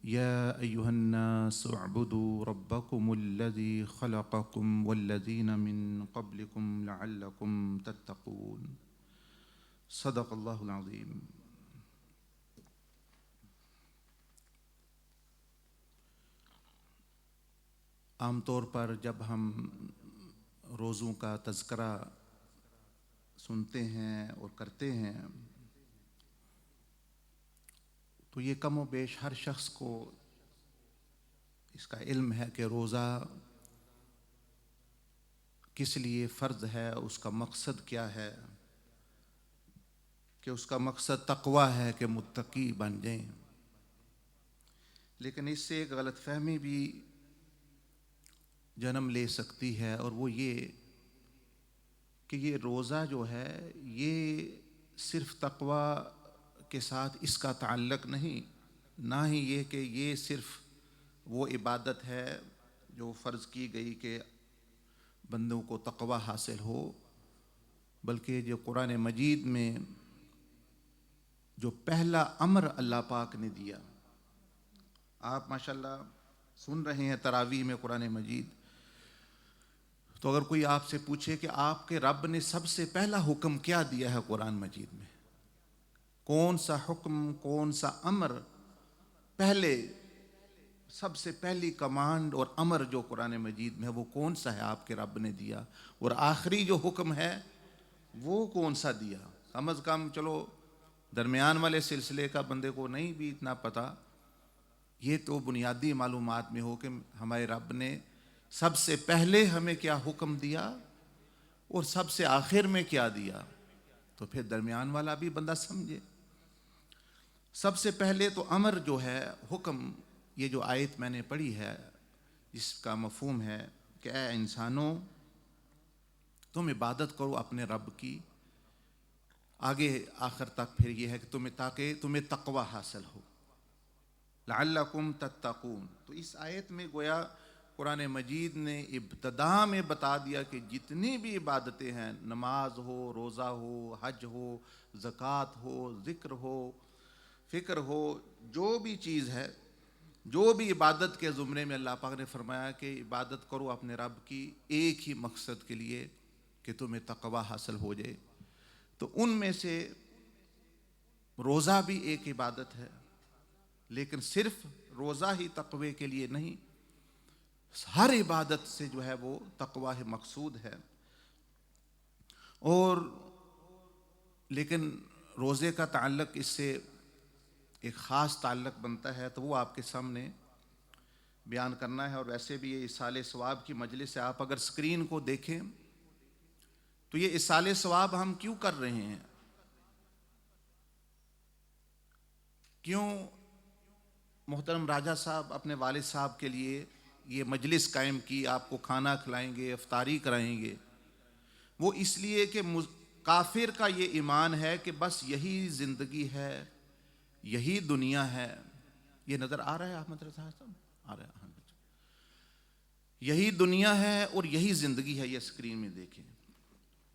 يا أيها الناس اعبدوا ربكم الذي خلقكم والذين من قبلكم لعلكم تتقون صدق اللہ العظیم۔ عام طور پر جب ہم روزوں کا تذکرہ سنتے ہیں اور کرتے ہیں تو یہ کم و بیش ہر شخص کو اس کا علم ہے کہ روزہ کس لیے فرض ہے، اس کا مقصد کیا ہے، کہ اس کا مقصد تقوی ہے کہ متقی بن جائیں۔ لیکن اس سے ایک غلط فہمی بھی جنم لے سکتی ہے، اور وہ یہ کہ یہ روزہ جو ہے یہ صرف تقوی کے ساتھ اس کا تعلق نہیں، نہ ہی یہ کہ یہ صرف وہ عبادت ہے جو فرض کی گئی کہ بندوں کو تقوی حاصل ہو، بلکہ جو قرآن مجید میں جو پہلا امر اللہ پاک نے دیا، آپ ماشاءاللہ سن رہے ہیں تراویح میں قرآن مجید، تو اگر کوئی آپ سے پوچھے کہ آپ کے رب نے سب سے پہلا حکم کیا دیا ہے قرآن مجید میں، کون سا حکم، کون سا امر، پہلے سب سے پہلی کمانڈ اور امر جو قرآن مجید میں ہے وہ کون سا ہے آپ کے رب نے دیا، اور آخری جو حکم ہے وہ کون سا دیا؟ کم از کم چلو درمیان والے سلسلے کا بندے کو نہیں بھی اتنا پتہ، یہ تو بنیادی معلومات میں ہو کہ ہمارے رب نے سب سے پہلے ہمیں کیا حکم دیا اور سب سے آخر میں کیا دیا، تو پھر درمیان والا بھی بندہ سمجھے۔ سب سے پہلے تو امر جو ہے، حکم، یہ جو آیت میں نے پڑھی ہے اس کا مفہوم ہے کہ اے انسانوں تم عبادت کرو اپنے رب کی، آگے آخر تک پھر یہ ہے کہ تاکہ تمہیں تقوی حاصل ہو، لعلکم تتقون۔ تو اس آیت میں گویا قرآن مجید نے ابتدا میں بتا دیا کہ جتنی بھی عبادتیں ہیں، نماز ہو، روزہ ہو، حج ہو، زکوٰۃ ہو، ذکر ہو، فکر ہو، جو بھی چیز ہے، جو بھی عبادت کے زمرے میں اللہ پاک نے فرمایا کہ عبادت کرو اپنے رب کی ایک ہی مقصد کے لیے کہ تمہیں تقوی حاصل ہو جائے، تو ان میں سے روزہ بھی ایک عبادت ہے، لیکن صرف روزہ ہی تقوی کے لیے نہیں، ہر عبادت سے جو ہے وہ تقوی مقصود ہے۔ اور لیکن روزے کا تعلق اس سے ایک خاص تعلق بنتا ہے، تو وہ آپ کے سامنے بیان کرنا ہے۔ اور ویسے بھی یہ اصالِ ثواب کی مجلس ہے، آپ اگر اسکرین کو دیکھیں تو یہ اصالِ ثواب ہم کیوں کر رہے ہیں، کیوں محترم راجہ صاحب اپنے والد صاحب کے لیے یہ مجلس قائم کی، آپ کو کھانا کھلائیں گے، افطاری کرائیں گے؟ وہ اس لیے کہ کافر کا یہ ایمان ہے کہ بس یہی زندگی ہے، یہی دنیا ہے۔ یہ نظر آ رہا ہے احمد رضا صاحب؟ آ رہا ہے، یہی دنیا ہے اور یہی زندگی ہے، یہ اسکرین میں دیکھیں۔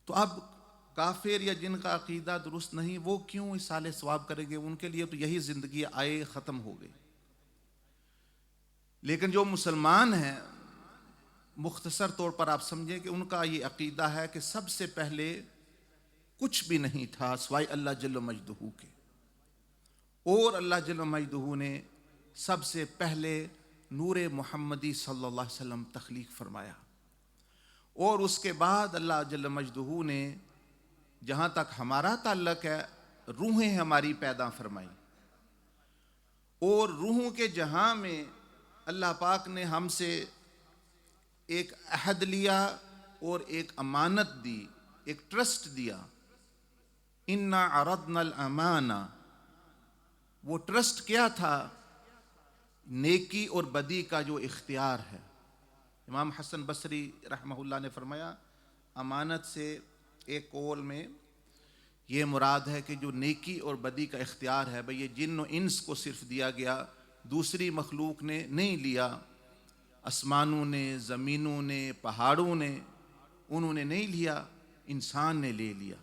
تو اب کافر یا جن کا عقیدہ درست نہیں وہ کیوں اصالِ ثواب کریں گے؟ ان کے لیے تو یہی زندگی آئے ختم ہو گئی۔ لیکن جو مسلمان ہیں، مختصر طور پر آپ سمجھیں کہ ان کا یہ عقیدہ ہے کہ سب سے پہلے کچھ بھی نہیں تھا سوائے اللہ جل مجدہ کے، اور اللہ جل مجدہ نے سب سے پہلے نور محمدی صلی اللہ علیہ وسلم تخلیق فرمایا، اور اس کے بعد اللہ جل مجدہ نے جہاں تک ہمارا تعلق ہے روحیں ہماری پیدا فرمائی، اور روحوں کے جہاں میں اللہ پاک نے ہم سے ایک عہد لیا اور ایک امانت دی، ایک ٹرسٹ دیا، اِنَّا عَرَضْنَا الْأَمَانَةَ۔ وہ ٹرسٹ کیا تھا؟ نیکی اور بدی کا جو اختیار ہے۔ امام حسن بصری رحمہ اللہ نے فرمایا امانت سے ایک قول میں یہ مراد ہے کہ جو نیکی اور بدی کا اختیار ہے، بھئی یہ جن و انس کو صرف دیا گیا، دوسری مخلوق نے نہیں لیا، آسمانوں نے، زمینوں نے، پہاڑوں نے، انہوں نے نہیں لیا، انسان نے لے لیا۔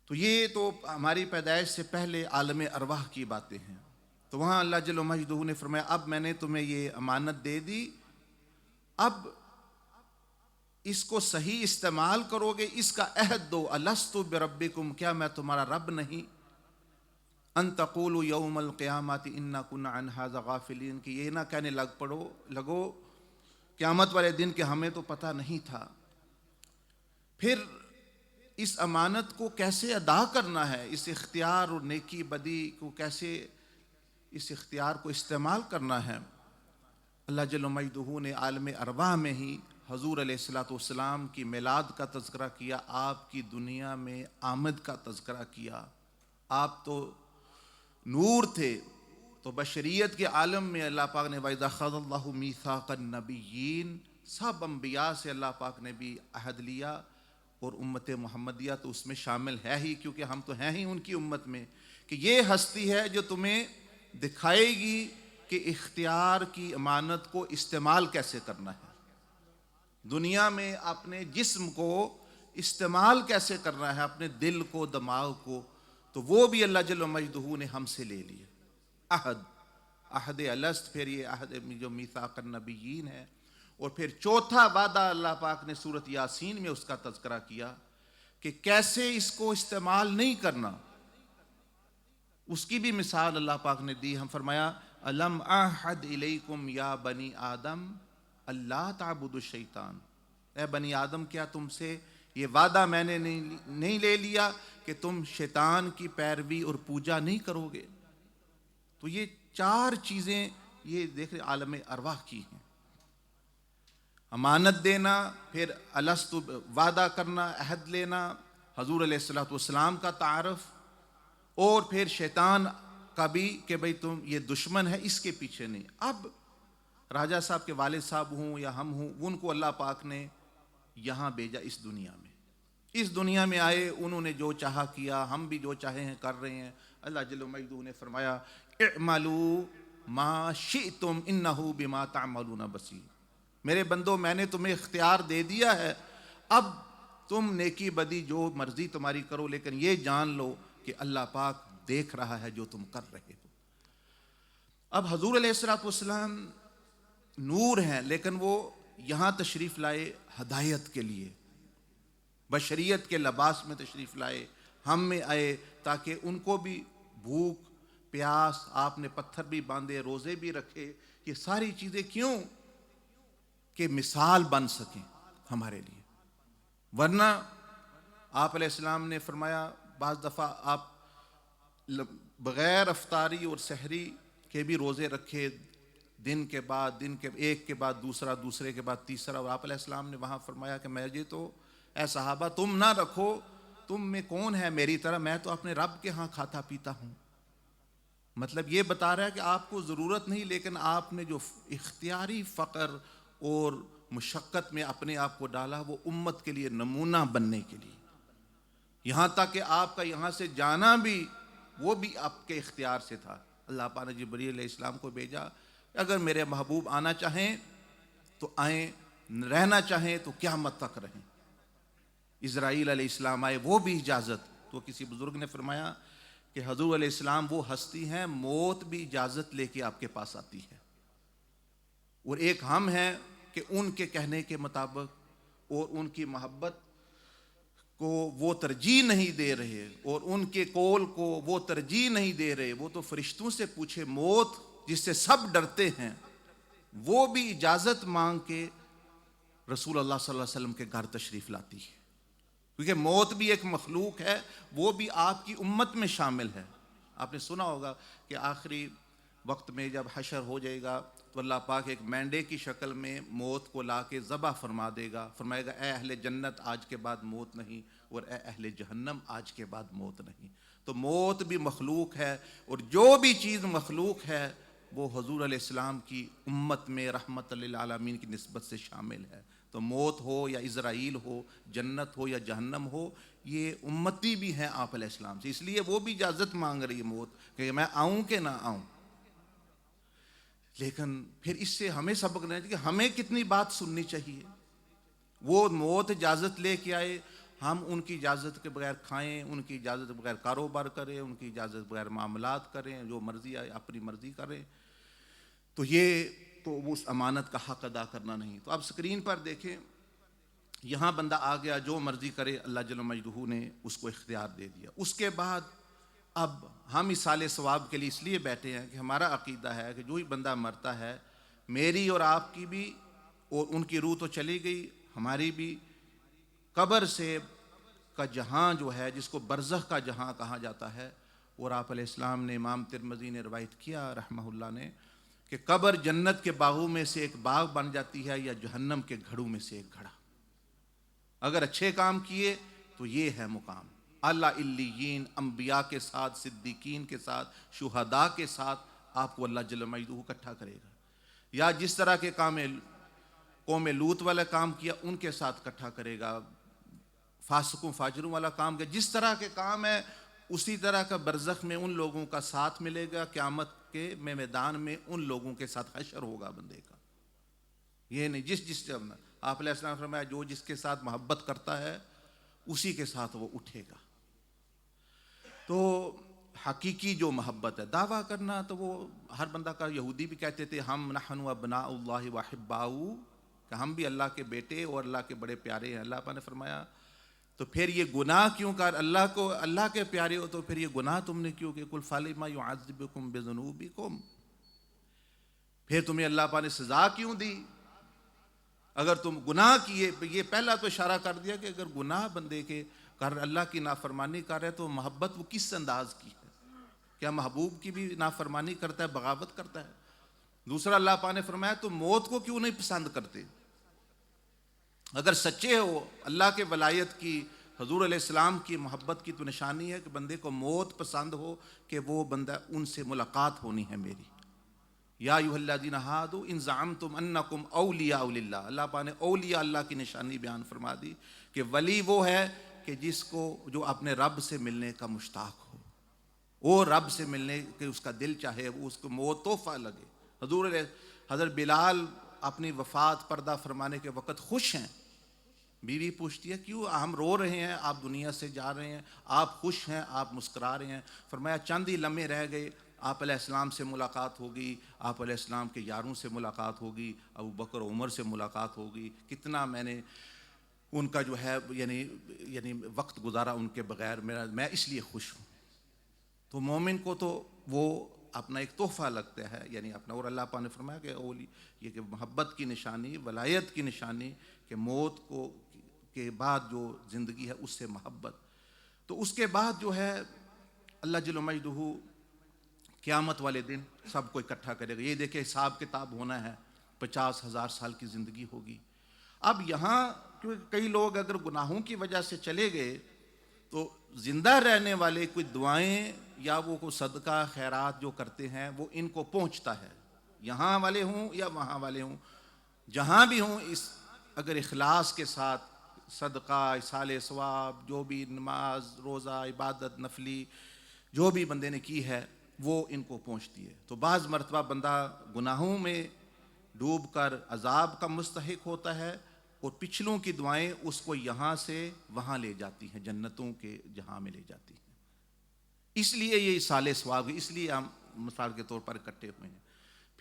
تو یہ تو ہماری پیدائش سے پہلے عالم ارواح کی باتیں ہیں۔ تو وہاں اللہ جل مجدہ نے فرمایا اب میں نے تمہیں یہ امانت دے دی، اب اس کو صحیح استعمال کرو گے، اس کا عہد دو، الست بربکم، کیا میں تمہارا رب نہیں، ان تقولوا یوم القیامت انا کنا عن ھذا غافلین، کہ یہ نہ کہنے لگو قیامت والے دن کہ ہمیں تو پتہ نہیں تھا۔ پھر اس امانت کو کیسے ادا کرنا ہے، اس اختیار اور نیکی بدی کو کیسے اس اختیار کو استعمال کرنا ہے، اللہ جل مجدہ نے عالم ارواح میں ہی حضور علیہ الصلوۃ والسلام کی میلاد کا تذکرہ کیا، آپ کی دنیا میں آمد کا تذکرہ کیا۔ آپ تو نور تھے، تو بشریت کے عالم میں اللہ پاک نے وَإِذَا أَخَذَ اللَّهُ مِيثَاقَ النَّبِيِّينَ، سب انبیاء سے اللہ پاک نے بھی عہد لیا، اور امت محمدیہ تو اس میں شامل ہے ہی، کیونکہ ہم تو ہیں ہی ان کی امت میں، کہ یہ ہستی ہے جو تمہیں دکھائے گی کہ اختیار کی امانت کو استعمال کیسے کرنا ہے، دنیا میں اپنے جسم کو استعمال کیسے کرنا ہے، اپنے دل کو، دماغ کو، تو وہ بھی اللہ جل مجدہ نے ہم سے لے لیا عہد الست، پھر یہ عہد جو میثاق النبیین ہے، اور پھر چوتھا وعدہ اللہ پاک نے سورۃ یاسین میں اس کا تذکرہ کیا کہ کیسے اس کو استعمال نہیں کرنا، اس کی بھی مثال اللہ پاک نے دی۔ ہم فرمایا الم اعہد الیکم یا بنی آدم اللہ تعبدوا الشیطان، اے بنی آدم کیا تم سے یہ وعدہ میں نے نہیں لے لیا کہ تم شیطان کی پیروی اور پوجا نہیں کرو گے۔ تو یہ چار چیزیں یہ دیکھ رہے عالم ارواح کی ہیں، امانت دینا، پھر الست وعدہ کرنا، عہد لینا، حضور علیہ الصلوۃ والسلام کا تعارف، اور پھر شیطان کا بھی کہ بھئی تم یہ دشمن ہے، اس کے پیچھے نہیں۔ اب راجہ صاحب کے والد صاحب ہوں یا ہم ہوں، ان کو اللہ پاک نے یہاں بھیجا اس دنیا میں، اس دنیا میں آئے، انہوں نے جو چاہا کیا، ہم بھی جو چاہے ہیں کر رہے ہیں۔ اللہ جل مجدہ نے فرمایا اعملوا ما شئتم انہ بما تعملون بصیر، میرے بندو میں نے تمہیں اختیار دے دیا ہے، اب تم نیکی بدی جو مرضی تمہاری کرو، لیکن یہ جان لو کہ اللہ پاک دیکھ رہا ہے جو تم کر رہے ہو۔ اب حضور علیہ الصلوۃ والسلام نور ہیں، لیکن وہ یہاں تشریف لائے ہدایت کے لیے، بشریت کے لباس میں تشریف لائے، ہم میں آئے، تاکہ ان کو بھی بھوک پیاس، آپ نے پتھر بھی باندھے، روزے بھی رکھے، یہ ساری چیزیں کیوں؟ کہ مثال بن سکیں ہمارے لیے۔ ورنہ آپ علیہ السلام نے فرمایا بعض دفعہ آپ بغیر افطاری اور سحری کے بھی روزے رکھے، دن کے بعد ایک کے بعد دوسرا، دوسرے کے بعد تیسرا، اور آپ علیہ السلام نے وہاں فرمایا کہ مجھے تو اے صحابہ تم نہ رکھو، تم میں کون ہے میری طرح، میں تو اپنے رب کے ہاں کھاتا پیتا ہوں۔ مطلب یہ بتا رہا ہے کہ آپ کو ضرورت نہیں، لیکن آپ نے جو اختیاری فقر اور مشقت میں اپنے آپ کو ڈالا، وہ امت کے لیے نمونہ بننے کے لیے، یہاں تک کہ آپ کا یہاں سے جانا بھی وہ بھی آپ کے اختیار سے تھا۔ اللہ پاک نے جبریل علیہ السلام کو بھیجا، اگر میرے محبوب آنا چاہیں تو آئیں، رہنا چاہیں تو قیامت تک رہیں۔ اسرائیل علیہ السلام آئے، وہ بھی اجازت۔ تو کسی بزرگ نے فرمایا کہ حضور علیہ السلام وہ ہستی ہیں، موت بھی اجازت لے کے آپ کے پاس آتی ہے، اور ایک ہم ہیں کہ ان کے کہنے کے مطابق اور ان کی محبت کو وہ ترجیح نہیں دے رہے، اور ان کے قول کو وہ ترجیح نہیں دے رہے۔ وہ تو فرشتوں سے پوچھے، موت جس سے سب ڈرتے ہیں، وہ بھی اجازت مانگ کے رسول اللہ صلی اللہ علیہ وسلم کے گھر تشریف لاتی ہے، کیونکہ موت بھی ایک مخلوق ہے، وہ بھی آپ کی امت میں شامل ہے۔ آپ نے سنا ہوگا کہ آخری وقت میں جب حشر ہو جائے گا تو اللہ پاک ایک مینڈے کی شکل میں موت کو لا کے ذبح فرما دے گا، فرمائے گا اے اہل جنت آج کے بعد موت نہیں، اور اے اہل جہنم آج کے بعد موت نہیں۔ تو موت بھی مخلوق ہے، اور جو بھی چیز مخلوق ہے وہ حضور علیہ السلام کی امت میں رحمت للعالمین کی نسبت سے شامل ہے۔ تو موت ہو یا اسرائیل ہو، جنت ہو یا جہنم ہو، یہ امتی بھی ہیں آپ علیہ السلام سے، اس لیے وہ بھی اجازت مانگ رہی ہے موت کہ میں آؤں کہ نہ آؤں۔ لیکن پھر اس سے ہمیں سبق لینا چاہیے کہ ہمیں کتنی بات سننی چاہیے۔ وہ موت اجازت لے کے آئے، ہم ان کی اجازت کے بغیر کھائیں، ان کی اجازت کے بغیر کاروبار کریں، ان کی اجازت کے بغیر معاملات کریں، جو مرضی آئے اپنی مرضی کریں، تو یہ تو اس امانت کا حق ادا کرنا نہیں۔ تو اب سکرین پر دیکھیں، یہاں بندہ آ گیا، جو مرضی کرے، اللہ جل مجدہ نے اس کو اختیار دے دیا۔ اس کے بعد اب ہم ایصال ثواب کے لیے اس لیے بیٹھے ہیں کہ ہمارا عقیدہ ہے کہ جو ہی بندہ مرتا ہے، میری اور آپ کی بھی، اور ان کی روح تو چلی گئی، ہماری بھی، قبر سے کا جہاں جو ہے، جس کو برزخ کا جہاں کہا جاتا ہے، اور آپ علیہ السلام نے، امام ترمذی نے روایت کیا رحمہ اللہ نے، کہ قبر جنت کے باغوں میں سے ایک باغ بن جاتی ہے، یا جہنم کے گھڑوں میں سے ایک گھڑا۔ اگر اچھے کام کیے تو یہ ہے مقام اللہ علیین، انبیاء کے ساتھ، صدیقین کے ساتھ، شہداء کے ساتھ آپ کو اللہ جل مجدہ اکٹھا کرے گا۔ یا جس طرح کے کام قوم لوط والا کام کیا، ان کے ساتھ اکٹھا کرے گا۔ فاسقوں فاجروں والا کام کیا، جس طرح کے کام ہے اسی طرح کا برزخ میں ان لوگوں کا ساتھ ملے گا، قیامت کے میدان میں ان لوگوں کے ساتھ حشر ہوگا بندے کا۔ یہ نہیں جس آپ علیہ السلام فرمایا، جو جس کے ساتھ محبت کرتا ہے اسی کے ساتھ وہ اٹھے گا۔ تو حقیقی جو محبت ہے، دعویٰ کرنا تو وہ ہر بندہ کا، یہودی بھی کہتے تھے ہم نحن ابناء اللہ واحباؤہ، کہ ہم بھی اللہ کے بیٹے اور اللہ کے بڑے پیارے ہیں۔ اللہ پاک نے فرمایا تو پھر یہ گناہ کیوں کر، اللہ کو اللہ کے پیارے ہو تو پھر یہ گناہ تم نے کیوں کہ قل فلم یعذبکم بذنوبکم، پھر تمہیں اللہ پاک نے سزا کیوں دی اگر تم گناہ کیے۔ یہ پہلا تو اشارہ کر دیا کہ اگر گناہ بندے کے کر، اللہ کی نافرمانی کر رہے تو محبت وہ کس انداز کی ہے؟ کیا محبوب کی بھی نافرمانی کرتا ہے، بغاوت کرتا ہے؟ دوسرا اللہ پاک نے فرمایا تو موت کو کیوں نہیں پسند کرتے؟ اگر سچے ہو اللہ کے ولایت کی، حضور علیہ السلام کی محبت کی، تو نشانی ہے کہ بندے کو موت پسند ہو، کہ وہ بندہ ان سے ملاقات ہونی ہے میری۔ یا ایھا الذین ھادوا ان زعمتم انکم اولیاء للہ، اللہ پاک نے اولیاء اللہ کی نشانی بیان فرما دی کہ ولی وہ ہے کہ جس کو جو اپنے رب سے ملنے کا مشتاق ہو، وہ رب سے ملنے کے اس کا دل چاہے، وہ اس کو موت تحفہ لگے۔ حضرت بلال اپنی وفات پردہ فرمانے کے وقت خوش ہیں، بیوی پوچھتی ہے کیوں ہم رو رہے ہیں، آپ دنیا سے جا رہے ہیں، آپ خوش ہیں، آپ مسکرا رہے ہیں؟ فرمایا چند ہی لمحے رہ گئے، آپ علیہ السلام سے ملاقات ہوگی، آپ علیہ السلام کے یاروں سے ملاقات ہوگی، ابو بکر عمر سے ملاقات ہوگی، کتنا میں نے ان کا جو ہے یعنی وقت گزارا ان کے بغیر، میں اس لیے خوش ہوں۔ تو مومن کو تو وہ اپنا ایک تحفہ لگتا ہے، یعنی اپنا، اور اللہ پاک نے فرمایا کہ یہ کہ محبت کی نشانی، ولایت کی نشانی، کہ موت کو کے بعد جو زندگی ہے اس سے محبت۔ تو اس کے بعد جو ہے اللہ جل مجدہ قیامت والے دن سب کو اکٹھا کرے گا۔ یہ دیکھیں حساب کتاب ہونا ہے، 50,000 سال کی زندگی ہوگی۔ اب یہاں کیونکہ کئی لوگ اگر گناہوں کی وجہ سے چلے گئے تو زندہ رہنے والے کوئی دعائیں یا وہ کوئی صدقہ خیرات جو کرتے ہیں وہ ان کو پہنچتا ہے، یہاں والے ہوں یا وہاں والے ہوں، جہاں بھی ہوں، اگر اخلاص کے ساتھ صدقہ، ایصال ثواب، جو بھی نماز روزہ عبادت نفلی جو بھی بندے نے کی ہے وہ ان کو پہنچتی ہے۔ تو بعض مرتبہ بندہ گناہوں میں ڈوب کر عذاب کا مستحق ہوتا ہے، اور پچھلوں کی دعائیں اس کو یہاں سے وہاں لے جاتی ہیں، جنتوں کے جہاں میں لے جاتی ہیں۔ اس لیے یہ ایصال ثواب ہے، اس لیے ہم مثال کے طور پر اکٹھے ہوئے ہیں۔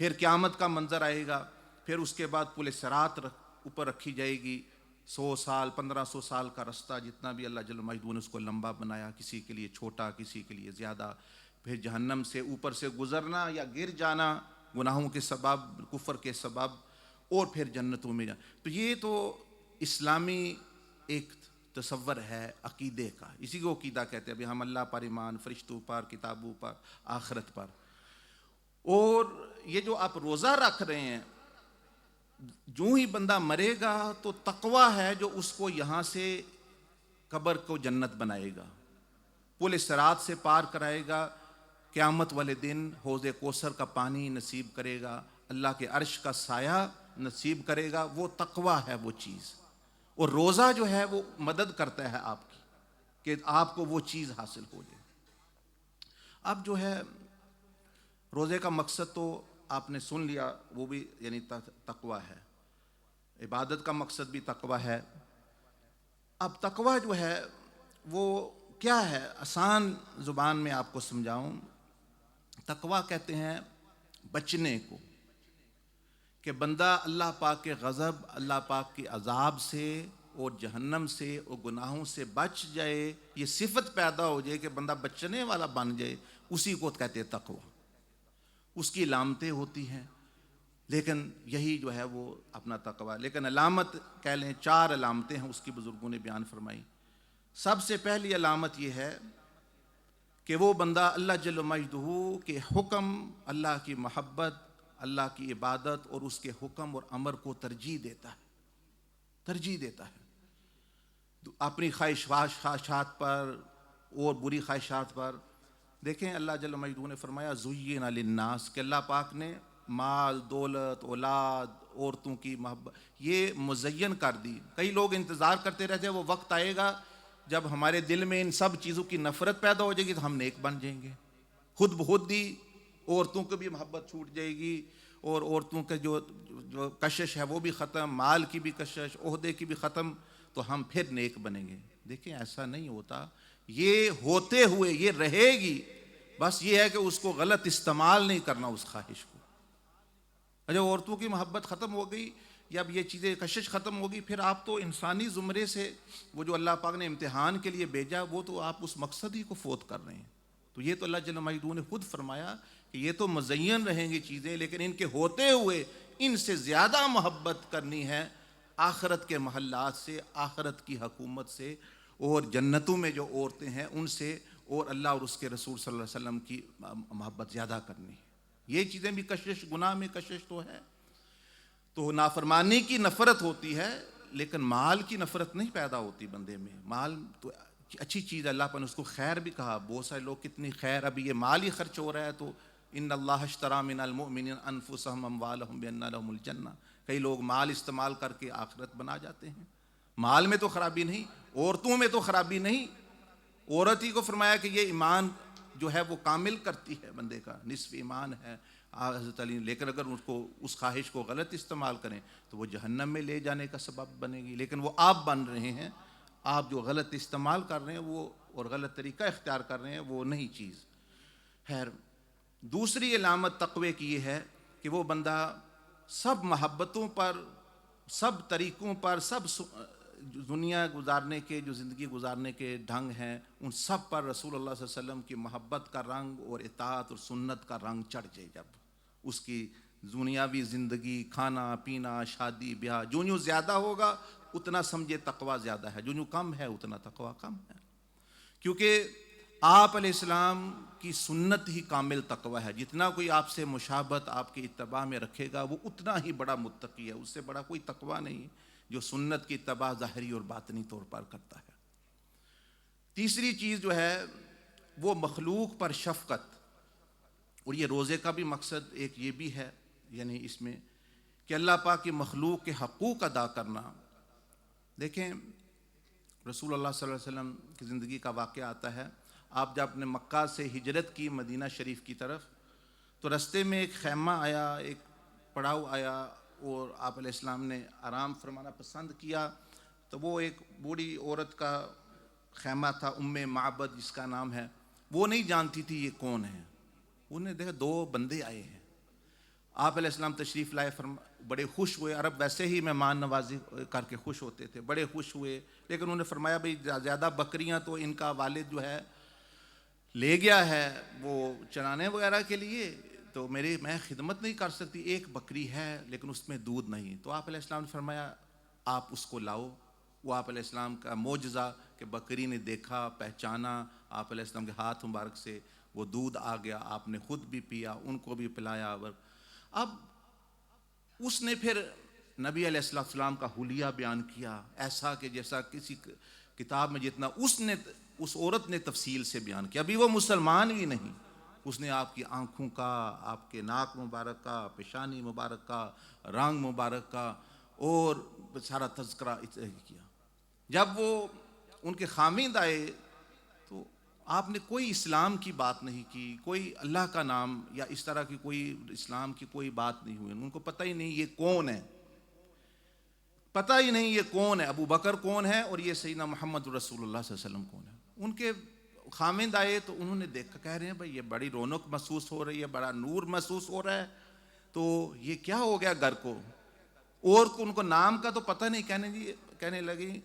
پھر قیامت کا منظر آئے گا، پھر اس کے بعد پل صراط اوپر رکھی جائے گی، 100 سال 1500 سال کا رستہ، جتنا بھی اللہ جل مجدہ نے اس کو لمبا بنایا، کسی کے لیے چھوٹا کسی کے لیے زیادہ۔ پھر جہنم سے اوپر سے گزرنا یا گر جانا گناہوں کے سبب، کفر کے سبب، اور پھر جنتوں میں جانا۔ تو یہ تو اسلامی ایک تصور ہے عقیدے کا، اسی کو عقیدہ کہتے ہیں۔ ابھی ہم اللہ پر ایمان، فرشتوں پر، کتابوں پر، آخرت پر۔ اور یہ جو آپ روزہ رکھ رہے ہیں، جو ہی بندہ مرے گا تو تقوی ہے جو اس کو یہاں سے قبر کو جنت بنائے گا، پل صراط سے پار کرائے گا، قیامت والے دن حوض کوثر کا پانی نصیب کرے گا، اللہ کے عرش کا سایہ نصیب کرے گا۔ وہ تقوی ہے وہ چیز، اور روزہ جو ہے وہ مدد کرتا ہے آپ کی کہ آپ کو وہ چیز حاصل ہو جائے۔ اب جو ہے روزے کا مقصد تو آپ نے سن لیا، وہ بھی یعنی تقوی ہے، عبادت کا مقصد بھی تقوی ہے، اب تقوی جو ہے وہ کیا ہے، آسان زبان میں آپ کو سمجھاؤں. تقوی کہتے ہیں بچنے کو، کہ بندہ اللہ پاک کے غضب، اللہ پاک کے عذاب سے اور جہنم سے اور گناہوں سے بچ جائے. یہ صفت پیدا ہو جائے کہ بندہ بچنے والا بن جائے، اسی کو کہتے ہیں تقوی. اس کی علامتیں ہوتی ہیں، لیکن یہی جو ہے وہ اپنا تقوی. لیکن علامت کہہ لیں 4 علامتیں ہیں اس کی بزرگوں نے بیان فرمائی. سب سے پہلی علامت یہ ہے کہ وہ بندہ اللہ جل مجدہ کے حکم، اللہ کی محبت، اللہ کی عبادت اور اس کے حکم اور امر کو ترجیح دیتا ہے اپنی خواہشات پر اور بری خواہشات پر. دیکھیں اللہ جل مجدہ نے فرمایا زُیِّنَ لِلنَّاسِ، کہ اللہ پاک نے مال، دولت، اولاد، عورتوں کی محبت یہ مزین کر دی. کئی لوگ انتظار کرتے رہتے ہیں وہ وقت آئے گا جب ہمارے دل میں ان سب چیزوں کی نفرت پیدا ہو جائے گی تو ہم نیک بن جائیں گے. خود بخود ہی عورتوں کو بھی محبت چھوٹ جائے گی، اور عورتوں کے جو کشش ہے وہ بھی ختم، مال کی بھی کشش، عہدے کی بھی ختم، تو ہم پھر نیک بنیں گے. دیکھیں ایسا نہیں ہوتا، یہ ہوتے ہوئے یہ رہے گی. بس یہ ہے کہ اس کو غلط استعمال نہیں کرنا اس خواہش کو. جب عورتوں کی محبت ختم ہو گئی، جب یہ چیزیں کشش ختم ہوگی، پھر آپ تو انسانی زمرے سے وہ جو اللہ پاک نے امتحان کے لیے بھیجا وہ تو آپ اس مقصد ہی کو فوت کر رہے ہیں. تو یہ تو اللہ جل مجدہ نے خود فرمایا کہ یہ تو مزین رہیں گی چیزیں، لیکن ان کے ہوتے ہوئے ان سے زیادہ محبت کرنی ہے آخرت کے محلات سے، آخرت کی حکومت سے، اور جنتوں میں جو عورتیں ہیں ان سے، اور اللہ اور اس کے رسول صلی اللہ علیہ وسلم کی محبت زیادہ کرنی ہے. یہ چیزیں بھی کشش، گناہ میں کشش تو ہے. تو نافرمانی کی نفرت ہوتی ہے، لیکن مال کی نفرت نہیں پیدا ہوتی بندے میں. مال تو اچھی چیز، اللہ پر نے اس کو خیر بھی کہا. بہت سارے لوگ کتنی خیر، ابھی یہ مال ہی خرچ ہو رہا ہے تو ان اللہ اشتری من المؤمنین انفسهم اموالهم بان لهم الجنہ. کئی لوگ مال استعمال کر کے آخرت بنا جاتے ہیں. مال میں تو خرابی نہیں، عورتوں میں تو خرابی نہیں. عورت ہی کو فرمایا کہ یہ ایمان جو ہے وہ کامل کرتی ہے بندے کا، نصف ایمان ہے حضرت علی. لیکن اگر اس خواہش کو غلط استعمال کریں تو وہ جہنم میں لے جانے کا سبب بنے گی. لیکن وہ آپ بن رہے ہیں، آپ جو غلط استعمال کر رہے ہیں وہ اور غلط طریقہ اختیار کر رہے ہیں وہ نہیں چیز. خیر، دوسری علامت تقوی کی یہ ہے کہ وہ بندہ سب محبتوں پر، سب طریقوں پر، سب دنیا گزارنے کے جو زندگی گزارنے کے ڈھنگ ہیں ان سب پر رسول اللہ صلی اللہ علیہ وسلم کی محبت کا رنگ اور اطاعت اور سنت کا رنگ چڑھ جائے. جب اس کی دنیاوی زندگی، کھانا پینا، شادی بیاہ جو زیادہ ہوگا اتنا سمجھے تقوی زیادہ ہے، جو کم ہے اتنا تقوی کم ہے. کیونکہ آپ علیہ السلام کی سنت ہی کامل تقوی ہے. جتنا کوئی آپ سے مشابہت آپ کی اتباع میں رکھے گا وہ اتنا ہی بڑا متقی ہے. اس سے بڑا کوئی تقوی نہیں جو سنت کی اتباع ظاہری اور باطنی طور پر کرتا ہے. تیسری چیز جو ہے وہ مخلوق پر شفقت. اور یہ روزے کا بھی مقصد ایک یہ بھی ہے، یعنی اس میں کہ اللہ پاک کی مخلوق کے حقوق ادا کرنا. دیکھیں رسول اللہ صلی اللہ علیہ وسلم کی زندگی کا واقعہ آتا ہے. آپ جب اپنے مکہ سے ہجرت کی مدینہ شریف کی طرف، تو رستے میں ایک خیمہ آیا، ایک پڑاؤ آیا، اور آپ علیہ السلام نے آرام فرمانا پسند کیا. تو وہ ایک بوڑھی عورت کا خیمہ تھا، ام معبد جس کا نام ہے. وہ نہیں جانتی تھی یہ کون ہے. انہوں نے دیکھا 2 بندے آئے ہیں. آپ علیہ السلام تشریف لائے، بڑے خوش ہوئے. عرب ویسے ہی مہمان نوازی کر کے خوش ہوتے تھے، بڑے خوش ہوئے. لیکن انہوں نے فرمایا بھئی زیادہ بکریاں تو ان کا والد جو ہے لے گیا ہے وہ چرانے وغیرہ کے لیے، تو میں خدمت نہیں کر سکتی. ایک بکری ہے لیکن اس میں دودھ نہیں. تو آپ علیہ السلام نے فرمایا آپ اس کو لاؤ. وہ آپ علیہ السلام کا معجزہ کہ بکری نے دیکھا، پہچانا، آپ علیہ السلام کے ہاتھ مبارک سے وہ دودھ آ گیا. آپ نے خود بھی پیا، ان کو بھی پلایا. اب اس نے پھر نبی علیہ السلام کا حلیہ بیان کیا، ایسا کہ جیسا کسی کتاب میں جتنا اس عورت نے تفصیل سے بیان کیا. ابھی وہ مسلمان بھی نہیں، اس نے آپ کی آنکھوں کا، آپ کے ناک مبارک کا، پیشانی مبارک کا، رنگ مبارک کا اور سارا تذکرہ کیا. جب وہ ان کے خامند آئے تو آپ نے کوئی اسلام کی بات نہیں کی، کوئی اللہ کا نام یا اس طرح کی کوئی اسلام کی کوئی بات نہیں ہوئی. ان کو پتہ ہی نہیں یہ کون ہے. پتہ ہی نہیں یہ کون ہے، ابو بکر کون ہے اور یہ سیدنا محمد رسول اللہ صلی اللہ علیہ وسلم کون ہے۔ ان کے خامند آئے تو انہوں نے دیکھا، کہہ رہے ہیں بھائی یہ بڑی رونق محسوس ہو رہی ہے، بڑا نور محسوس ہو رہا ہے، تو یہ کیا ہو گیا گھر کو؟ اور ان کو نام کا تو پتہ نہیں، کہنے لگی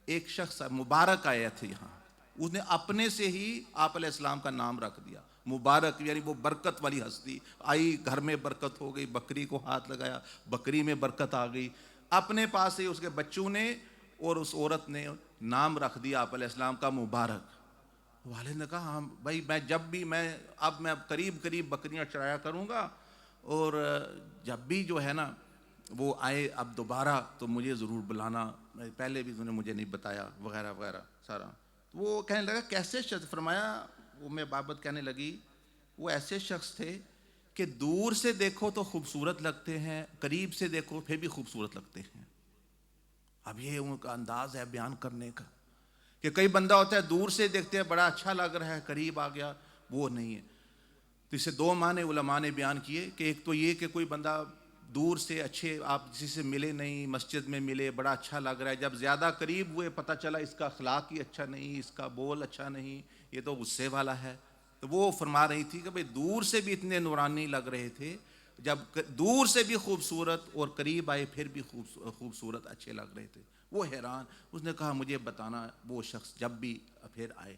ایک شخص مبارک آیا تھے یہاں، اس نے اپنے سے ہی آپ علیہ السلام کا نام رکھ دیا مبارک، یعنی وہ برکت والی ہستی آئی، گھر میں برکت ہو گئی، بکری کو ہاتھ لگایا بکری میں برکت آ گئی، اپنے پاس ہی اس کے بچوں نے اور اس عورت نے نام رکھ دیا آپ علیہ السلام کا مبارک۔ والد نے کہا ہاں بھائی، میں جب بھی میں قریب بکریاں چرایا کروں گا، اور جب بھی جو ہے نا وہ آئے اب دوبارہ تو مجھے ضرور بلانا، پہلے بھی انہوں نے مجھے نہیں بتایا وغیرہ وغیرہ سارا۔ وہ کہنے لگا کیسے شخص؟ فرمایا، وہ میں بابت کہنے لگی وہ ایسے شخص تھے کہ دور سے دیکھو تو خوبصورت لگتے ہیں، قریب سے دیکھو پھر بھی خوبصورت لگتے ہیں۔ اب یہ ان کا انداز ہے بیان کرنے کا، کہ کئی بندہ ہوتا ہے دور سے دیکھتے ہیں بڑا اچھا لگ رہا ہے، قریب آ گیا وہ نہیں ہے۔ تو اسے دو معنی علماء نے بیان کیے، کہ ایک تو یہ کہ کوئی بندہ دور سے اچھے، آپ کسی سے ملے نہیں، مسجد میں ملے بڑا اچھا لگ رہا ہے، جب زیادہ قریب ہوئے پتہ چلا اس کا اخلاق ہی اچھا نہیں، اس کا بول اچھا نہیں، یہ تو غصے والا ہے۔ تو وہ فرما رہی تھی کہ بھئی دور سے بھی اتنے نورانی لگ رہے تھے، جب دور سے بھی خوبصورت اور قریب آئے پھر بھی خوبصورت اچھے لگ رہے تھے۔ وہ حیران، اس نے کہا مجھے بتانا وہ شخص جب بھی پھر آئے۔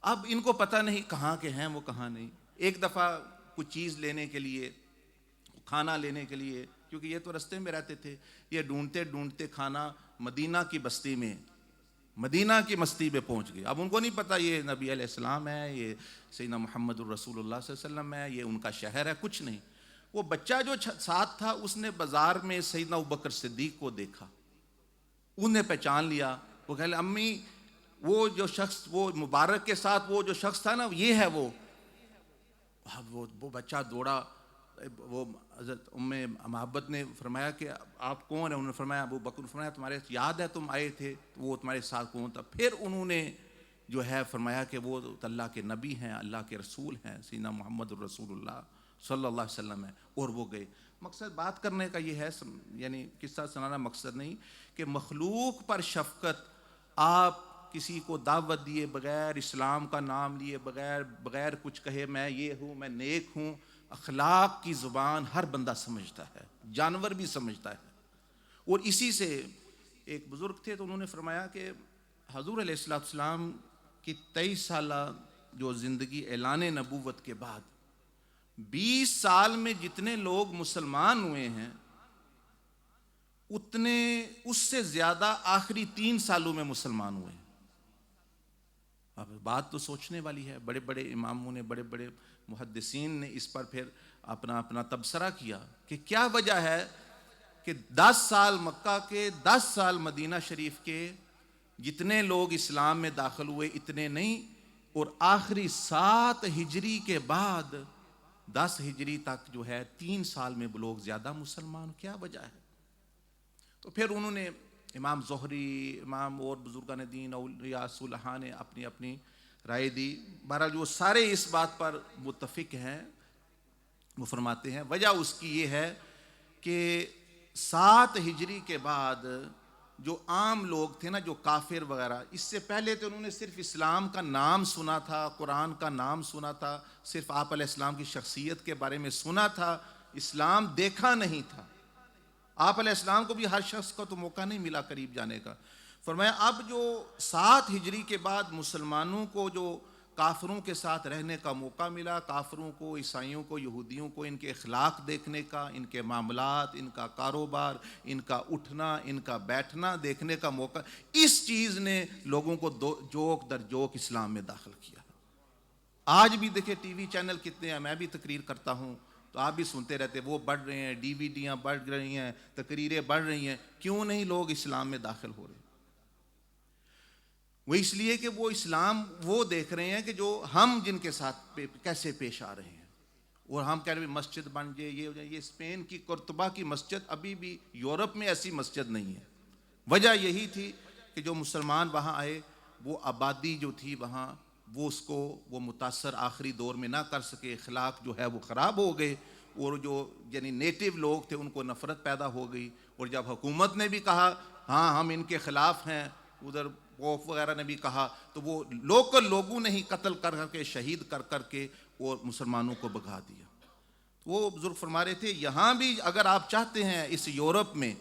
اب ان کو پتہ نہیں کہاں کے ہیں وہ، کہاں نہیں۔ ایک دفعہ کچھ چیز لینے کے لیے، کھانا لینے کے لیے، کیونکہ یہ تو رستے میں رہتے تھے، یہ ڈھونڈتے کھانا مدینہ کی بستی میں پہنچ گئے۔ اب ان کو نہیں پتا یہ نبی علیہ السلام ہے، یہ سیدنا محمد الرسول اللہ صلی اللہ علیہ وسلم ہے، یہ ان کا شہر ہے، کچھ نہیں۔ وہ بچہ جو ساتھ تھا اس نے بازار میں سیدنا ابوبکر صدیق کو دیکھا، انہیں پہچان لیا۔ وہ کہہ لے امی وہ جو شخص وہ مبارک کے ساتھ وہ جو شخص تھا نا، یہ ہے وہ۔ اب وہ بچہ دوڑا، وہ حضرت ام محبت نے فرمایا کہ آپ کون ہیں؟ انہوں نے فرمایا ابو بکر۔ فرمایا تمہارے یاد ہے تم آئے تھے، وہ تمہارے ساتھ کون تھا؟ پھر انہوں نے جو ہے فرمایا کہ وہ اللہ کے نبی ہیں، اللہ کے رسول ہیں، سیدنا محمد الرسول اللہ صلی اللہ علیہ وسلم ہے، اور وہ گئے۔ مقصد بات کرنے کا یہ ہے، یعنی قصہ سنانا مقصد نہیں، کہ مخلوق پر شفقت، آپ کسی کو دعوت دیے بغیر، اسلام کا نام لیے بغیر کچھ کہے میں یہ ہوں، میں نیک ہوں، اخلاق کی زبان ہر بندہ سمجھتا ہے، جانور بھی سمجھتا ہے۔ اور اسی سے ایک بزرگ تھے تو انہوں نے فرمایا کہ حضور علیہ السلام کی 23 سالہ جو زندگی اعلان نبوت کے بعد 20 سال میں جتنے لوگ مسلمان ہوئے ہیں، اتنے اس سے زیادہ آخری 3 سالوں میں مسلمان ہوئے ہیں۔ اب بات تو سوچنے والی ہے، بڑے بڑے اماموں نے، بڑے بڑے محدثین نے اس پر پھر اپنا تبصرہ کیا کہ کیا وجہ ہے کہ 10 سال مکہ کے، 10 سال مدینہ شریف کے جتنے لوگ اسلام میں داخل ہوئے اتنے نہیں، اور آخری 7 ہجری کے بعد 10 ہجری تک جو ہے 3 سال میں لوگ زیادہ مسلمان، کیا وجہ ہے؟ تو پھر انہوں نے امام زہری، امام اور بزرگان دین، اولیاء صلحاء نے اپنی اپنی رائے دی۔ بہرحال جو سارے اس بات پر متفق ہیں، وہ فرماتے ہیں وجہ اس کی یہ ہے کہ 7 ہجری کے بعد جو عام لوگ تھے نا، جو کافر وغیرہ، اس سے پہلے تو انہوں نے صرف اسلام کا نام سنا تھا، قرآن کا نام سنا تھا، صرف آپ علیہ السلام کی شخصیت کے بارے میں سنا تھا، اسلام دیکھا نہیں تھا۔ آپ علیہ السلام کو بھی ہر شخص کو تو موقع نہیں ملا قریب جانے کا۔ فرمایا اب جو 7 ہجری کے بعد مسلمانوں کو جو کافروں کے ساتھ رہنے کا موقع ملا، کافروں کو، عیسائیوں کو، یہودیوں کو ان کے اخلاق دیکھنے کا، ان کے معاملات، ان کا کاروبار، ان کا اٹھنا، ان کا بیٹھنا دیکھنے کا موقع، اس چیز نے لوگوں کو جوک در جوک اسلام میں داخل کیا۔ آج بھی دیکھیں ٹی وی چینل کتنے ہیں، میں بھی تقریر کرتا ہوں تو آپ بھی سنتے رہتے، وہ بڑھ رہے ہیں، ڈی وی ڈیاں بڑھ رہی ہیں، تقریریں بڑھ رہی ہیں، کیوں نہیں لوگ اسلام میں داخل ہو رہے؟ وہ اس لیے کہ وہ اسلام وہ دیکھ رہے ہیں کہ جو ہم جن کے ساتھ کیسے پیش آ رہے ہیں، اور ہم کہہ رہے ہیں مسجد بن جائے، یہ ہو جائے۔ یہ اسپین کی قرطبہ کی مسجد ابھی بھی یورپ میں ایسی مسجد نہیں ہے۔ وجہ یہی تھی کہ جو مسلمان وہاں آئے، وہ آبادی جو تھی وہاں، وہ اس کو وہ متاثر آخری دور میں نہ کر سکے، اخلاق جو ہے وہ خراب ہو گئے، اور جو یعنی نیٹو لوگ تھے ان کو نفرت پیدا ہو گئی، اور جب حکومت نے بھی کہا ہاں ہم ان کے خلاف ہیں، ادھر پوپ وغیرہ نے بھی کہا، تو وہ لوکل لوگوں نے ہی قتل کر کر کے، شہید کر کر کے اور مسلمانوں کو بھگا دیا۔ وہ بزرگ فرما رہے تھے یہاں بھی اگر آپ چاہتے ہیں اس یورپ میں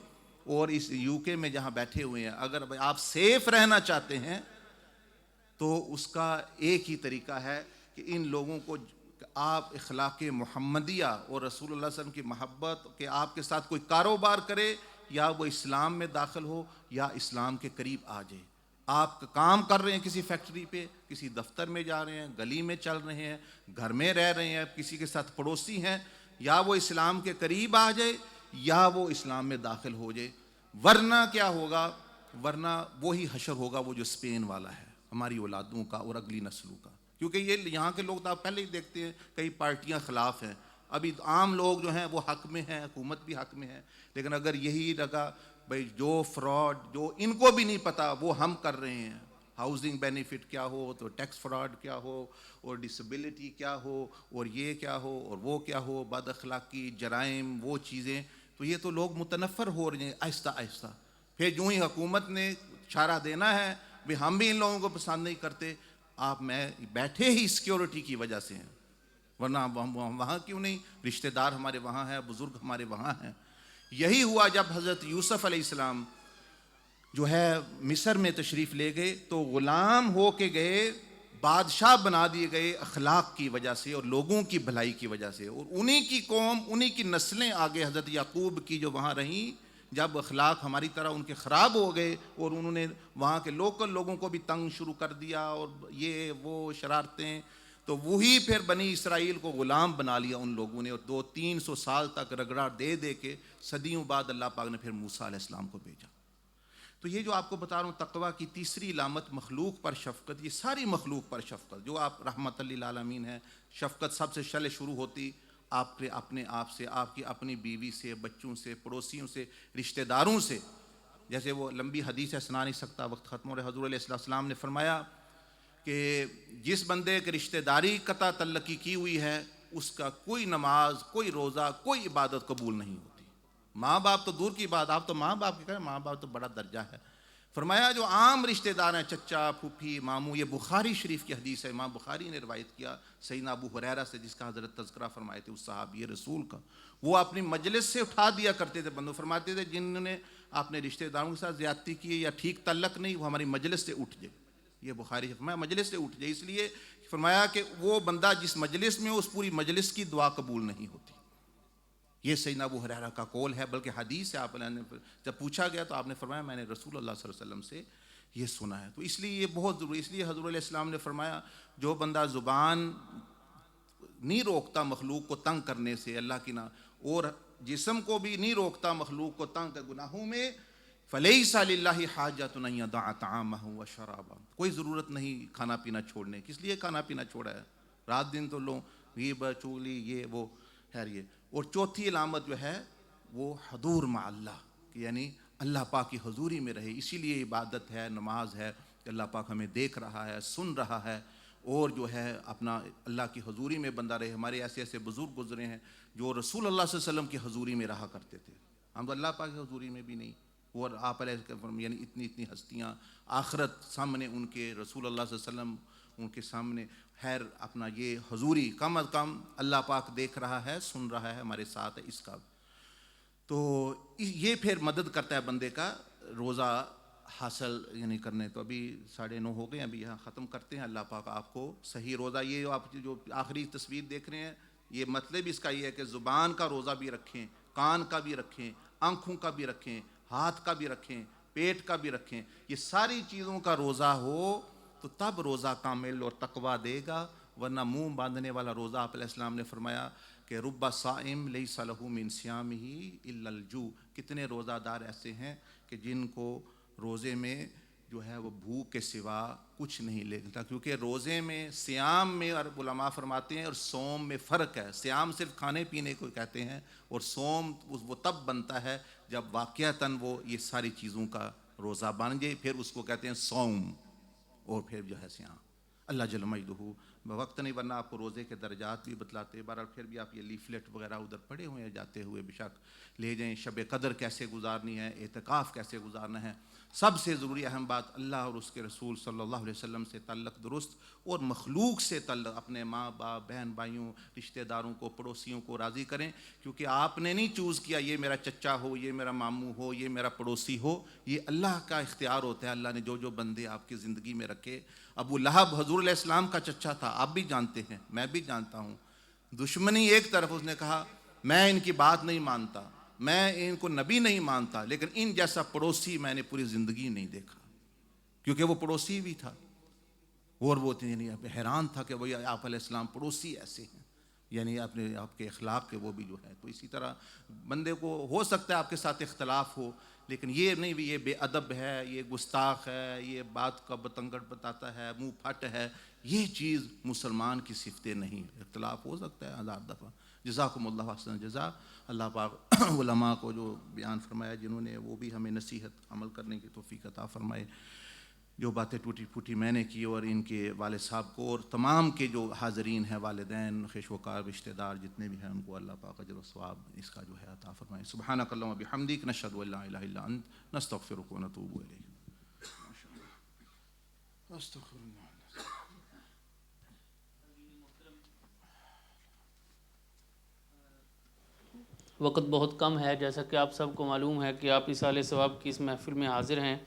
اور اس یو کے میں جہاں بیٹھے ہوئے ہیں، اگر آپ سیف رہنا چاہتے ہیں تو اس کا ایک ہی طریقہ ہے کہ ان لوگوں کو آپ اخلاق محمدیہ اور رسول اللہ صلی اللہ علیہ وسلم کی محبت کہ آپ کے ساتھ کوئی کاروبار کرے، یا وہ اسلام میں داخل ہو یا اسلام کے قریب آ جائے۔ آپ کام کر رہے ہیں کسی فیکٹری پہ، کسی دفتر میں جا رہے ہیں، گلی میں چل رہے ہیں، گھر میں رہ رہے ہیں، کسی کے ساتھ پڑوسی ہیں، یا وہ اسلام کے قریب آ جائے یا وہ اسلام میں داخل ہو جائے، ورنہ کیا ہوگا؟ ورنہ وہی حشر ہوگا وہ جو اسپین والا ہے، ہماری اولادوں کا اور اگلی نسلوں کا۔ کیونکہ یہ یہاں کے لوگ تو آپ پہلے ہی دیکھتے ہیں کئی پارٹیاں خلاف ہیں، ابھی عام لوگ جو ہیں وہ حق میں ہیں، حکومت بھی حق میں ہے، لیکن اگر یہی لگا بھئی جو فراڈ جو ان کو بھی نہیں پتا وہ ہم کر رہے ہیں، ہاؤسنگ بینیفٹ کیا ہو تو ٹیکس فراڈ کیا ہو، اور ڈسیبلٹی کیا ہو، اور یہ کیا ہو اور وہ کیا ہو، بد اخلاقی، جرائم، وہ چیزیں، تو یہ تو لوگ متنفر ہو رہے ہیں آہستہ آہستہ۔ پھر یوں ہی حکومت نے اشارہ دینا ہے بھی ہم بھی ان لوگوں کو پسند نہیں کرتے، آپ میں بیٹھے ہی سیکیورٹی کی وجہ سے ہیں، ورنہ ہم وہاں کیوں نہیں؟ رشتہ دار ہمارے وہاں ہیں، بزرگ ہمارے وہاں ہیں۔ یہی ہوا جب حضرت یوسف علیہ السلام جو ہے مصر میں تشریف لے گئے، تو غلام ہو کے گئے، بادشاہ بنا دیے گئے اخلاق کی وجہ سے اور لوگوں کی بھلائی کی وجہ سے، اور انہی کی قوم، انہی کی نسلیں آگے حضرت یعقوب کی جو وہاں رہیں، جب اخلاق ہماری طرح ان کے خراب ہو گئے اور انہوں نے وہاں کے لوکل لوگوں کو بھی تنگ شروع کر دیا اور یہ وہ شرارتیں، تو وہی پھر بنی اسرائیل کو غلام بنا لیا ان لوگوں نے، اور 200-300 سال تک رگڑا دے دے کے صدیوں بعد اللہ پاک نے پھر موسیٰ علیہ السلام کو بھیجا۔ تو یہ جو آپ کو بتا رہا ہوں تقویٰ کی تیسری علامت مخلوق پر شفقت، یہ ساری مخلوق پر شفقت، جو آپ رحمت للعالمین ہے، شفقت سب سے پہلے شروع ہوتی آپ کے اپنے آپ سے، آپ کی اپنی بیوی سے، بچوں سے، پڑوسیوں سے، رشتہ داروں سے۔ جیسے وہ لمبی حدیث ہے، سنا نہیں سکتا، وقت ختم ہو رہا ہے، حضور علیہ السلام نے فرمایا کہ جس بندے کے رشتہ داری قطع تعلقی کی ہوئی ہے اس کا کوئی نماز، کوئی روزہ، کوئی عبادت قبول نہیں ہوتی۔ ماں باپ تو دور کی بات، آپ تو ماں باپ کی کہیں، ماں باپ تو بڑا درجہ ہے۔ فرمایا جو عام رشتہ دار ہیں، چچا، پھوپھی، ماموں، یہ بخاری شریف کی حدیث ہے، امام بخاری نے روایت کیا سیدنا ابو ہریرہ سے، جس کا حضرت تذکرہ فرمائے تھے اس صحابی رسول کا، وہ اپنی مجلس سے اٹھا دیا کرتے تھے بندوں، فرماتے تھے جنہوں نے اپنے رشتہ داروں کے ساتھ زیادتی کی یا ٹھیک تعلق نہیں، وہ ہماری مجلس سے اٹھ جائے۔ یہ بخاری سے فرمایا مجلس سے اٹھ جائے، اس لیے فرمایا کہ وہ بندہ جس مجلس میں اس پوری مجلس کی دعا قبول نہیں ہوتی۔ یہ سیدنا ابو ہریرہ کا قول ہے، بلکہ حدیث ہے، آپ نے جب پوچھا گیا تو آپ نے فرمایا میں نے رسول اللہ صلی اللہ علیہ وسلم سے یہ سنا ہے۔ تو اس لیے یہ بہت ضروری، اس لیے حضور علیہ السلام نے فرمایا جو بندہ زبان نہیں روکتا مخلوق کو تنگ کرنے سے اللہ کی اور جسم کو بھی نہیں روکتا مخلوق کو تنگ کر گناہوں میں، فَلَيْسَ لِلَّهِ حَاجَةٌ أَن يَدَعَ طَعَامَهُ وَشَرَابَهُ، کوئی ضرورت نہیں کھانا پینا چھوڑنے، کس لیے کھانا پینا چھوڑا ہے؟ رات دن تو لوگ غیبت، چغلی، یہ وہ، خیر یہ۔ اور چوتھی علامت جو ہے وہ حضور مع اللہ، کہ یعنی اللہ پاک کی حضوری میں رہے، اسی لیے عبادت ہے، نماز ہے کہ اللہ پاک ہمیں دیکھ رہا ہے، سن رہا ہے، اور جو ہے اپنا اللہ کی حضوری میں بندہ رہے۔ ہمارے ایسے ایسے بزرگ گزرے ہیں جو رسول اللہ صلی اللہ علیہ وسلم کی حضوری میں رہا کرتے تھے، ہم تو اللہ پاک کی حضوری میں بھی نہیں، اور آپ علیہ السلام یعنی اتنی اتنی ہستیاں، آخرت سامنے ان کے، رسول اللہ صلی اللہ علیہ وسلم ان کے سامنے، خیر اپنا یہ حضوری کم از کم اللہ پاک دیکھ رہا ہے، سن رہا ہے، ہمارے ساتھ ہے، اس کا تو یہ پھر مدد کرتا ہے بندے کا روزہ حاصل یعنی کرنے۔ تو ابھی 9:30 ہو گئے، ابھی یہاں ختم کرتے ہیں۔ اللہ پاک آپ کو صحیح روزہ، یہ آپ جو آخری تصویر دیکھ رہے ہیں یہ مطلب اس کا یہ ہے کہ زبان کا روزہ بھی رکھیں، کان کا بھی رکھیں، آنکھوں کا بھی رکھیں، ہاتھ کا بھی رکھیں، پیٹ کا بھی رکھیں، یہ ساری چیزوں کا روزہ ہو تو تب روزہ کامل اور تقویٰ دے گا، ورنہ منہ باندھنے والا روزہ، آپ علیہ السلام نے فرمایا کہ رب صائم لیس لہ من صیامہ الا الجوع، کتنے روزہ دار ایسے ہیں کہ جن کو روزے میں جو ہے وہ بھوک کے سوا کچھ نہیں لگتا، کیونکہ روزے میں، صیام میں، اور علماء فرماتے ہیں اور صوم میں فرق ہے۔ صیام صرف کھانے پینے کو کہتے ہیں، اور صوم وہ تب بنتا ہے جب واقعتاً وہ یہ ساری چیزوں کا روزہ بن جائے، پھر اس کو کہتے ہیں صوم، اور پھر جو ہے صیام۔ اللہ جل مجدہ وقت نہیں ورنہ آپ کو روزے کے درجات بھی بتلاتے. بہرحال پھر بھی آپ یہ لیفلیٹ وغیرہ ادھر پڑے ہوئے ہیں جاتے ہوئے بشک لے جائیں. شب قدر کیسے گزارنی ہے, اعتکاف کیسے گزارنا ہے. سب سے ضروری اہم بات اللہ اور اس کے رسول صلی اللہ علیہ وسلم سے تعلق درست, اور مخلوق سے تعلق, اپنے ماں باپ بہن بھائیوں رشتہ داروں کو پڑوسیوں کو راضی کریں, کیونکہ آپ نے نہیں چوز کیا یہ میرا چچا ہو, یہ میرا ماموں ہو, یہ میرا پڑوسی ہو. یہ اللہ کا اختیار ہوتا ہے. اللہ نے جو جو بندے آپ کی زندگی میں رکھے. ابو لہب حضور علیہ السلام کا چچا تھا, آپ بھی جانتے ہیں, میں بھی جانتا ہوں. دشمنی ایک طرف, اس نے کہا میں ان کی بات نہیں مانتا, میں ان کو نبی نہیں مانتا, لیکن ان جیسا پڑوسی میں نے پوری زندگی نہیں دیکھا, کیونکہ وہ پڑوسی بھی تھا. اور وہ حیران تھا کہ وہی آپ علیہ السلام پڑوسی ایسے ہیں, یعنی اپنے آپ کے اخلاق کے وہ بھی جو ہے. تو اسی طرح بندے کو ہو سکتا ہے آپ کے ساتھ اختلاف ہو, لیکن یہ نہیں بھی یہ بے ادب ہے, یہ گستاخ ہے, یہ بات کا بتنگڑ بتاتا ہے, منہ پھٹ ہے, یہ چیز مسلمان کی صفتیں نہیں. اختلاف ہو سکتا ہے 1000 دفعہ. جزاکم اللہ احسن الجزاء. اللہ پاک علماء کو جو بیان فرمایا جنہوں نے, وہ بھی ہمیں نصیحت عمل کرنے کی توفیق عطا فرمائے. جو باتیں ٹوٹی پھوٹی میں نے کی, اور ان کے والد صاحب کو, اور تمام کے جو حاضرین ہیں, والدین, خیشوکار, رشتہ دار جتنے بھی ہیں, ان کو اللہ پاک اجر و ثواب اس کا جو ہے عطا فرمائے. سبحانک اللہم و بحمدک, نشہد ان لا الہ الا انت, نستغفرک و نتوب الیک. استغفر اللہ. وقت بہت کم ہے, جیسا کہ آپ سب کو معلوم ہے کہ آپ ایصال ثواب کی اس محفل میں حاضر ہیں.